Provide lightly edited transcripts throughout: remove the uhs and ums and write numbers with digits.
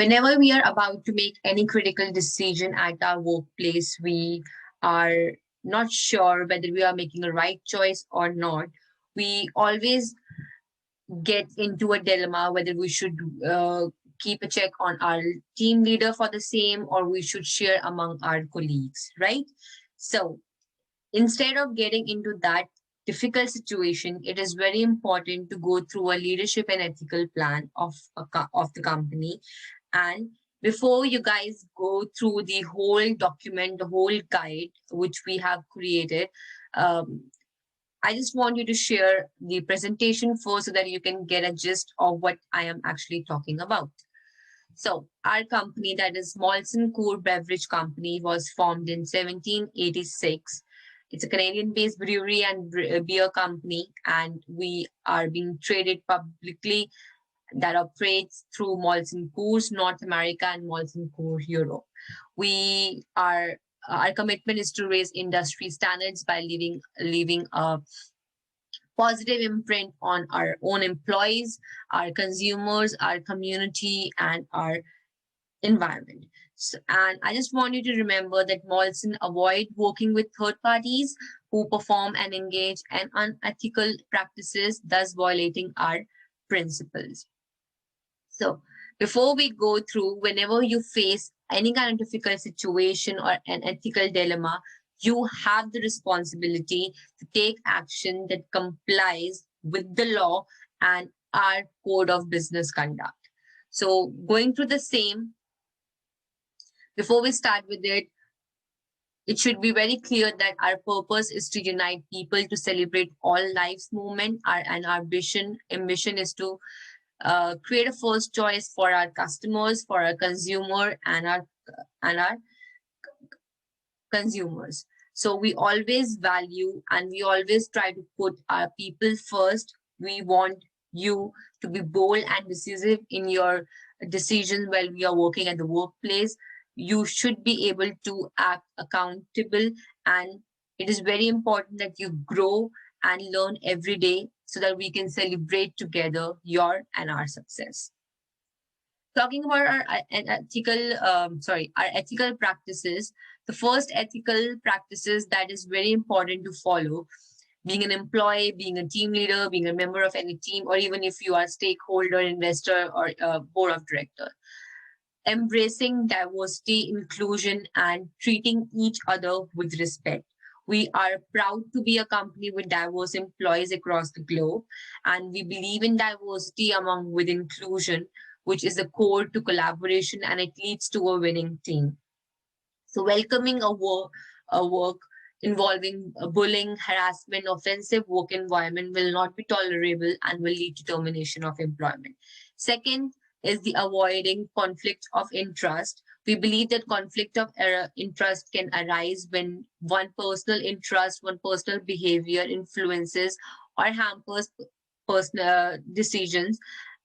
Whenever we are about to make any critical decision at our workplace, we are not sure whether we are making a right choice or not. We always get into a dilemma whether we should keep a check on our team leader for the same, or we should share among our colleagues, right? So instead of getting into that difficult situation, it is very important to go through a leadership and ethical plan of the company. And before you guys go through the whole document, the whole guide which we have created, um, I just want you to share the presentation first so that you can get a gist of what I am actually talking about. So, our company, that is Molson Coors Beverage Company, was formed in 1786. It's a Canadian based brewery and beer company, and we are being traded publicly that operates through Molson Coors North America and Molson Coors Europe. We are Our commitment is to raise industry standards by leaving a positive imprint on our own employees, our consumers, our community, and our environment. So, and I just want you to remember that Molson avoid working with third parties who perform and engage in unethical practices, thus violating our principles. So before we go through, whenever you face any kind of difficult situation or an ethical dilemma, you have the responsibility to take action that complies with the law and our code of business conduct. So going through the same, before we start with it, it should be very clear that our purpose is to unite people to celebrate all lives movement. Our ambition is to create a first choice for our customers, for our consumer, and our consumers. So we always value and we always try to put our people first. We want you to be bold and decisive in your decisions while we are working at the workplace. You should be able to act accountable, and it is very important that you grow and learn every day so that we can celebrate together your and our success. Talking about our ethical practices, the first ethical practices that is very important to follow, being an employee, being a team leader, being a member of any team, or even if you are a stakeholder, investor, or board of director. Embracing diversity, inclusion, and treating each other with respect. We are proud to be a company with diverse employees across the globe, and we believe in diversity among with inclusion, which is a core to collaboration, and it leads to a winning team. So welcoming a work involving bullying, harassment, offensive work environment will not be tolerable and will lead to termination of employment. Second is the avoiding conflict of interest. We believe that conflict of interest can arise when one personal interest, one personal behavior influences or hampers personal decisions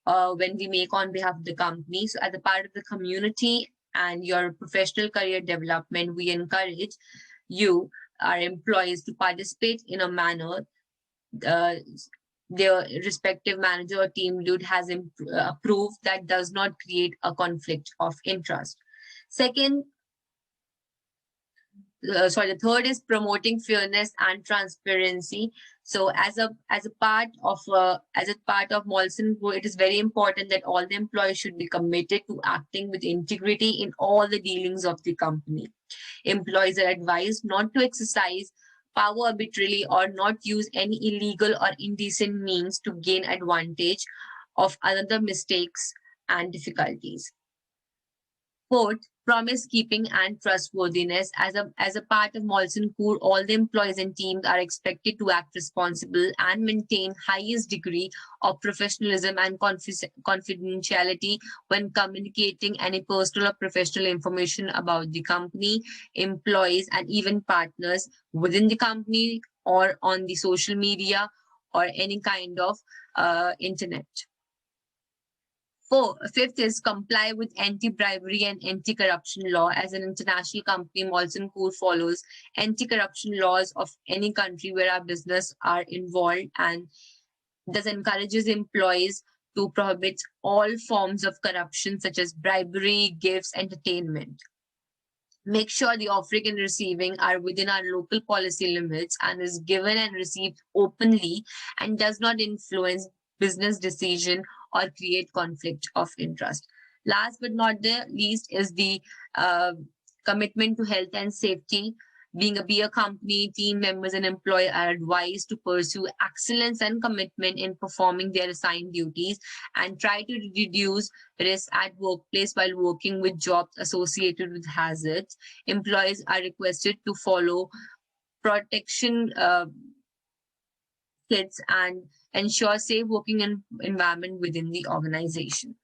when we make on behalf of the company. So as a part of the community and your professional career development, we encourage you, our employees, to participate in a manner their respective manager or team lead has approved that does not create a conflict of interest. Second, the third is promoting fairness and transparency. So as a part of Molson Group, it is very important that all the employees should be committed to acting with integrity in all the dealings of the company. Employees are advised not to exercise power arbitrarily or not use any illegal or indecent means to gain advantage of other mistakes and difficulties. Fourth, promise keeping and trustworthiness. As a part of Molson Coors, all the employees and teams are expected to act responsible and maintain highest degree of professionalism and confidentiality when communicating any personal or professional information about the company, employees, and even partners within the company or on the social media or any kind of internet. Fifth is comply with anti-bribery and anti-corruption law. As an international company, Molson Coors follows anti-corruption laws of any country where our business are involved, and thus encourages employees to prohibit all forms of corruption such as bribery, gifts, entertainment. Make sure the offering and receiving are within our local policy limits and is given and received openly and does not influence business decision or create conflict of interest. Last but not the least is the uh, commitment to health and safety. Being a beer company, team members and employees are advised to pursue excellence and commitment in performing their assigned duties and try to reduce risk at workplace while working with jobs associated with hazards. Employees are requested to follow protection kits and ensure safe working environment within the organization.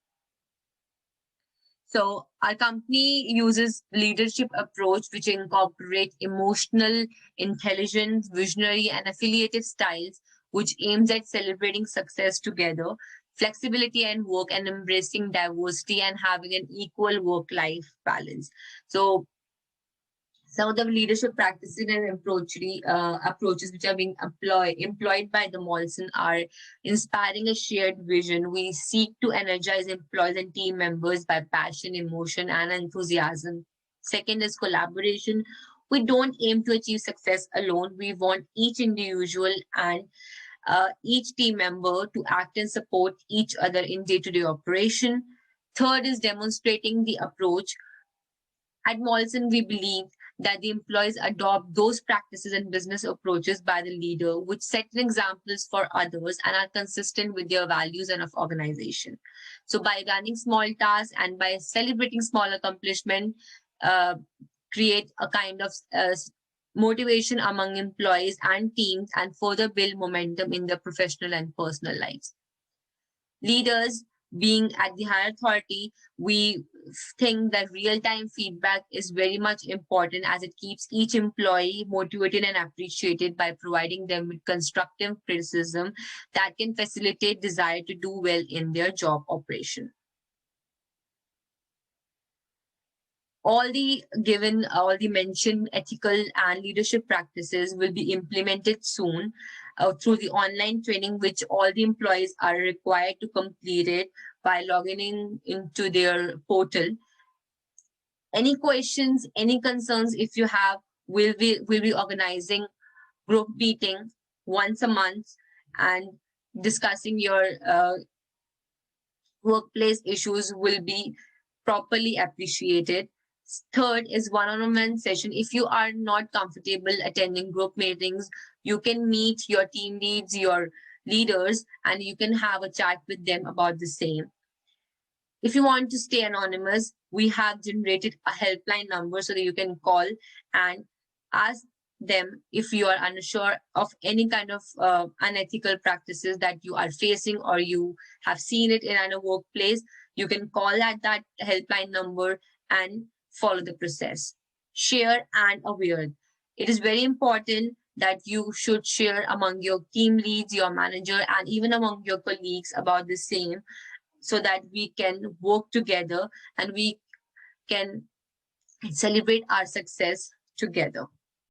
So our company uses leadership approach, which incorporate emotional, intelligent, visionary, and affiliative styles, which aims at celebrating success together, flexibility and work, and embracing diversity and having an equal work-life balance. So some of the leadership practices and approaches which are being employed by the Molson are inspiring a shared vision. We seek to energize employees and team members by passion, emotion, and enthusiasm. Second is collaboration. We don't aim to achieve success alone. We want each individual and each team member to act and support each other in day-to-day operation. Third is demonstrating the approach. At Molson, we believe that the employees adopt those practices and business approaches by the leader, which set examples for others and are consistent with their values and of organization. So, by running small tasks and by celebrating small accomplishment, uh, create a kind of motivation among employees and teams, and further build momentum in their professional and personal lives. Leaders being at the higher authority, we think that real-time feedback is very much important as it keeps each employee motivated and appreciated by providing them with constructive criticism that can facilitate desire to do well in their job operation. All the mentioned ethical and leadership practices will be implemented soon through the online training, which all the employees are required to complete it by logging into their portal. Any questions, any concerns, if you have, we'll be organizing group meeting once a month and discussing your workplace issues will be properly appreciated. Third is one-on-one session. If you are not comfortable attending group meetings, you can meet your team leads, your leaders, and you can have a chat with them about the same. If you want to stay anonymous, we have generated a helpline number so that you can call and ask them if you are unsure of any kind of unethical practices that you are facing or you have seen it in a workplace. You can call at that helpline number and follow the process. Share and aware. It is very important that you should share among your team leads, your manager, and even among your colleagues about the same so that we can work together and we can celebrate our success together.